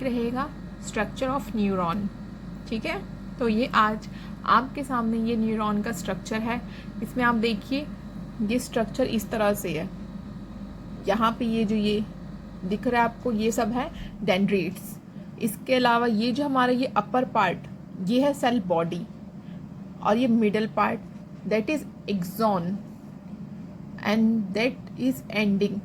रहेगा structure of neuron. ठीक है, तो ये आज आपके सामने ये न्यूरॉन का स्ट्रक्चर है। इसमें आप देखिए ये स्ट्रक्चर इस तरह से है। यहाँ पे ये जो ये दिख रहा है आपको, ये सब है डेंड्राइट्स। इसके अलावा ये जो हमारा ये अपर पार्ट ये है सेल बॉडी, और ये middle part that is axon, and that is ending,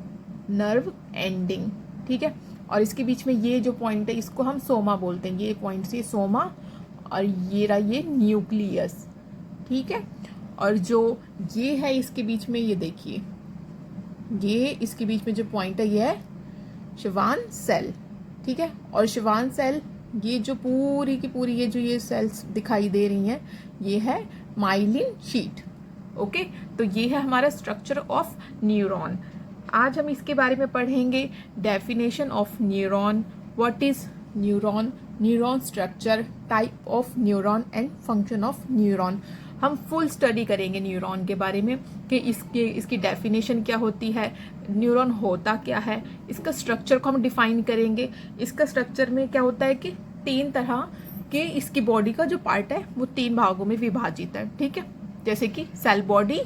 nerve ending. ठीक है, और इसके बीच में ये जो पॉइंट है इसको हम सोमा बोलते हैं। ये पॉइंट से सोमा, और ये रहा ये न्यूक्लियस। ठीक है, और जो ये है इसके बीच में, ये देखिए ये इसके बीच में जो पॉइंट है ये है श्वान सेल। ठीक है, और श्वान सेल ये जो पूरी की पूरी ये जो ये सेल्स दिखाई दे रही हैं ये है माइलिन शीट। ओके, तो ये है हमारा स्ट्रक्चर ऑफ न्यूरॉन। आज हम इसके बारे में पढ़ेंगे definition of neuron, what is neuron, neuron structure, type of neuron and function of neuron. हम फुल स्टडी करेंगे न्यूरॉन के बारे में कि इसकी डेफिनेशन क्या होती है, न्यूरॉन होता क्या है, इसका स्ट्रक्चर को हम डिफाइन करेंगे। इसका स्ट्रक्चर में क्या होता है कि 3 तरह के इसकी बॉडी का जो पार्ट है वो 3 भागों में विभाजित है। ठीक है, जैसे कि सेल बॉडी,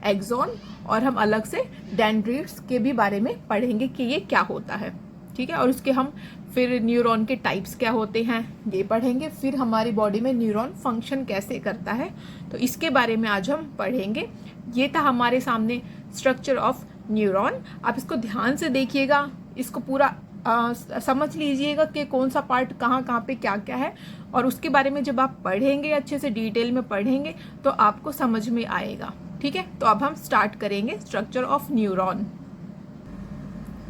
एक्सॉन, और हम अलग से डेंड्राइट्स के भी बारे में पढ़ेंगे कि ये क्या होता है। ठीक है, और उसके हम फिर न्यूरॉन के टाइप्स क्या होते हैं ये पढ़ेंगे। फिर हमारी बॉडी में न्यूरॉन फंक्शन कैसे करता है तो इसके बारे में आज हम पढ़ेंगे। ये था हमारे सामने स्ट्रक्चर ऑफ न्यूरॉन। आप इसको ध्यान से देखिएगा, इसको पूरा समझ लीजिएगा कि कौन सा पार्ट कहाँ कहाँ पे क्या क्या है, और उसके बारे में जब आप पढ़ेंगे अच्छे से डिटेल में पढ़ेंगे तो आपको समझ में आएगा। ठीक है, तो अब हम स्टार्ट करेंगे structure of neuron.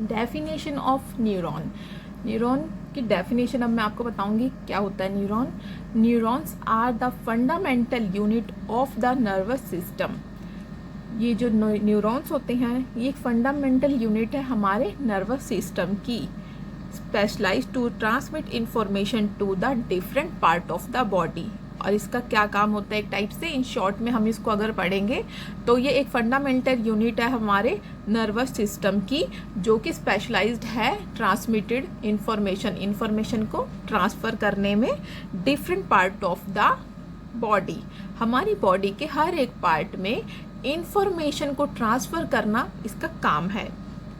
Definition of neuron, neuron की डेफिनेशन अब मैं आपको बताऊंगी क्या होता है neuron. Neurons are the fundamental unit of the nervous system. ये जो न्यूरॉन्स होते हैं ये एक फंडामेंटल यूनिट है हमारे नर्वस सिस्टम की, specialized to transmit information to the different part of the body. और इसका क्या काम होता है एक टाइप से, इन शॉर्ट में हम इसको अगर पढ़ेंगे तो ये एक फंडामेंटल यूनिट है हमारे नर्वस सिस्टम की, जो कि स्पेशलाइज्ड है ट्रांसमिटेड इंफॉर्मेशन को ट्रांसफ़र करने में different part of the body. हमारी बॉडी के हर एक पार्ट में इंफॉर्मेशन को ट्रांसफ़र करना इसका काम है।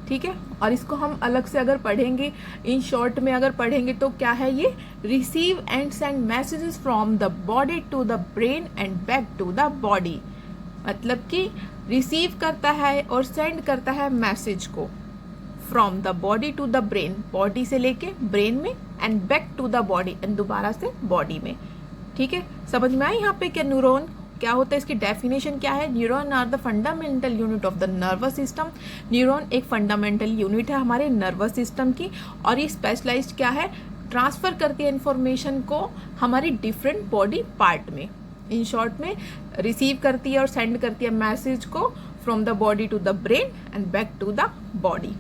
ठीक है, और इसको हम अलग से अगर पढ़ेंगे, इन शॉर्ट में अगर पढ़ेंगे तो क्या है ये, receive and send messages from the body to the brain and back to the body. मतलब कि रिसीव करता है और सेंड करता है मैसेज को from the body to the brain, body से लेके ब्रेन में, and back to the body, and दोबारा से बॉडी में। ठीक है, समझ में आया यहाँ पे क्या न्यूरॉन क्या होता है, इसकी डेफिनेशन क्या है। Neuron are the fundamental unit of the nervous system. Neuron एक फंडामेंटल यूनिट है हमारे नर्वस सिस्टम की, और ये स्पेशलाइज्ड क्या है, ट्रांसफ़र करती है इन्फॉर्मेशन को हमारी डिफरेंट बॉडी पार्ट में। इन शॉर्ट में रिसीव करती है और सेंड करती है मैसेज को from the body to the brain and back to the body.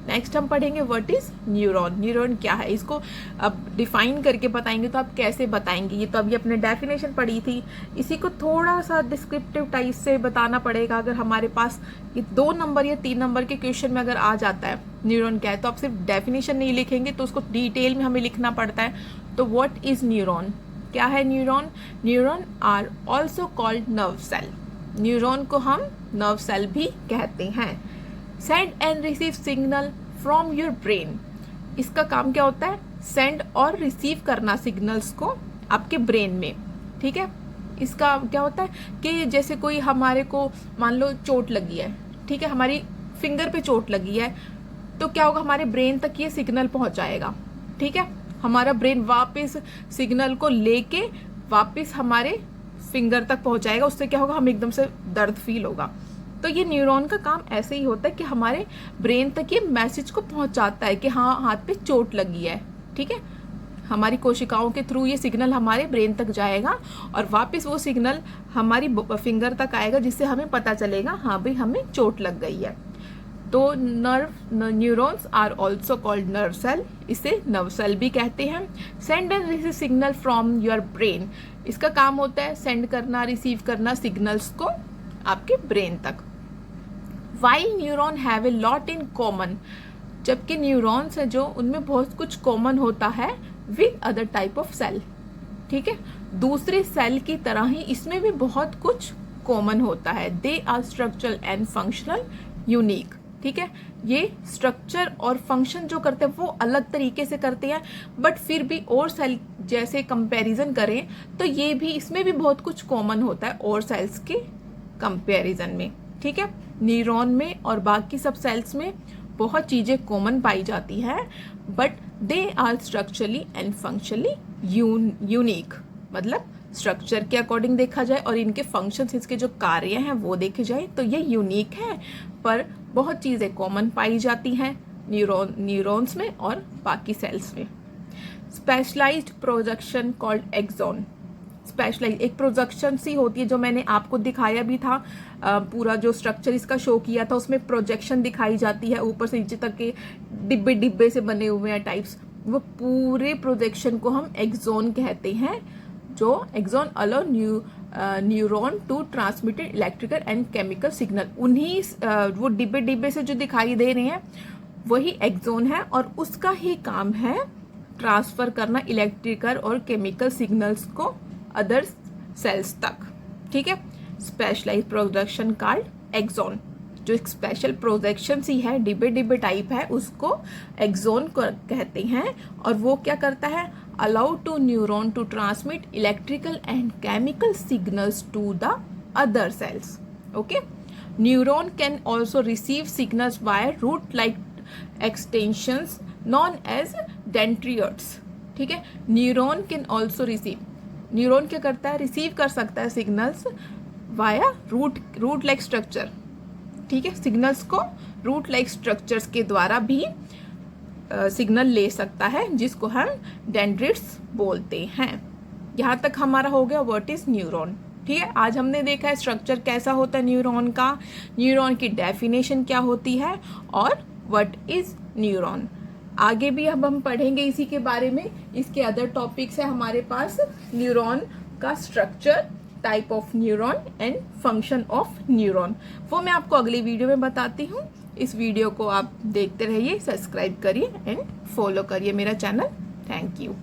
Next हम पढ़ेंगे व्हाट इज न्यूरॉन। न्यूरॉन क्या है इसको अब डिफाइन करके बताएंगे, तो आप कैसे बताएंगे, ये तो अभी अपने डेफिनेशन पढ़ी थी, इसी को थोड़ा सा डिस्क्रिप्टिव टाइप से बताना पड़ेगा। अगर हमारे पास ये 2 नंबर या 3 नंबर के क्वेश्चन में अगर आ जाता है न्यूरॉन क्या है, तो आप सिर्फ डेफिनेशन नहीं लिखेंगे तो उसको डिटेल में हमें लिखना पड़ता है। तो व्हाट इज न्यूरॉन, क्या है neuron. Neuron are also called nerve cell. Neuron को हम नर्व सेल भी कहते हैं। Send and receive signal from your brain, इसका काम क्या होता है, सेंड और रिसीव करना सिग्नल्स को आपके ब्रेन में। ठीक है, इसका क्या होता है कि जैसे कोई हमारे को मान लो चोट लगी है, ठीक है, हमारी फिंगर पे चोट लगी है, तो क्या होगा, हमारे ब्रेन तक ये सिग्नल पहुंचाएगा। ठीक है, हमारा ब्रेन वापस सिग्नल को लेके वापस हमारे फिंगर तक पहुंचाएगा, उससे क्या होगा, हम एकदम से दर्द फील होगा। तो ये न्यूरॉन का काम ऐसे ही होता है कि हमारे ब्रेन तक ये मैसेज को पहुंचाता है कि हाँ हाथ पे चोट लगी है। ठीक है, हमारी कोशिकाओं के थ्रू ये सिग्नल हमारे ब्रेन तक जाएगा और वापस वो सिग्नल हमारी फिंगर तक आएगा, जिससे हमें पता चलेगा हाँ भाई हमें चोट लग गई है। तो neurons are also called nerve cell, इसे नर्व सेल भी कहते हैं। Send and receive signal from your brain, इसका काम होता है सेंड करना, रिसीव करना सिग्नल्स को आपके ब्रेन तक। While neuron have a lot in common, जबकि न्यूरॉन्स है जो उनमें बहुत कुछ कॉमन होता है with other type of cell. ठीक है, दूसरे सेल की तरह ही इसमें भी बहुत कुछ कॉमन होता है। They are structural and functional unique. ठीक है, ये स्ट्रक्चर और फंक्शन जो करते हैं वो अलग तरीके से करते हैं, बट फिर भी और सेल जैसे कंपैरिजन करें तो ये भी, इसमें भी बहुत कुछ कॉमन होता है और सेल्स के कंपैरिजन में। ठीक है, न्यूरॉन में और बाकी सब सेल्स में बहुत चीज़ें कॉमन पाई जाती हैं, but they are structurally and functionally unique. मतलब स्ट्रक्चर के अकॉर्डिंग देखा जाए और इनके फंक्शंस, इसके जो कार्य हैं वो देखे जाए तो ये यूनिक है, पर बहुत चीज़ें कॉमन पाई जाती हैं न्यूरॉन्स में और बाकी सेल्स में। Specialized projection called axon. Specialize एक प्रोजेक्शन सी होती है, जो मैंने आपको दिखाया भी था, पूरा जो स्ट्रक्चर इसका शो किया था उसमें प्रोजेक्शन दिखाई जाती है, ऊपर से नीचे तक के डिब्बे डिब्बे से बने हुए हैं टाइप्स, वो पूरे प्रोजेक्शन को हम एक्सॉन कहते हैं। जो axon allow neuron to transmitted electrical and chemical signal, उन्हीं वो डिब्बे डिब्बे से जो दिखाई दे रहे हैं वही एक्सॉन है, और उसका ही काम है ट्रांसफर करना इलेक्ट्रिकल और केमिकल सिग्नल्स को अदर सेल्स तक। ठीक है, स्पेशलाइज्ड प्रोजेक्शन कॉल्ड एक्सॉन। जो एक स्पेशल प्रोजेक्शन सी है, डिब्बे डिब्बे टाइप है, उसको एक्सॉन कहते हैं, और वो क्या करता है, allow to neuron to transmit electrical and chemical signals to the other cells. Okay, neuron can also receive signals by root like extensions known as dendrites. ठीक है, neuron can also receive, neuron क्या करता है, receive कर सकता है signals via root like structure. ठीक है, सिग्नल्स को रूट लाइक स्ट्रक्चर्स के द्वारा भी सिग्नल ले सकता है, जिसको हम डेंड्रिट्स बोलते हैं। यहाँ तक हमारा हो गया व्हाट इज न्यूरॉन। ठीक है, आज हमने देखा है स्ट्रक्चर कैसा होता है न्यूरॉन का, न्यूरॉन की डेफिनेशन क्या होती है, और व्हाट इज न्यूरॉन। आगे भी अब हम पढ़ेंगे इसी के बारे में। इसके अदर टॉपिक्स है हमारे पास, न्यूरॉन का structure, type of neuron and function of neuron, वो मैं आपको अगली वीडियो में बताती हूँ। इस वीडियो को आप देखते रहिए, सब्सक्राइब करिए एंड फॉलो करिए मेरा चैनल। Thank you.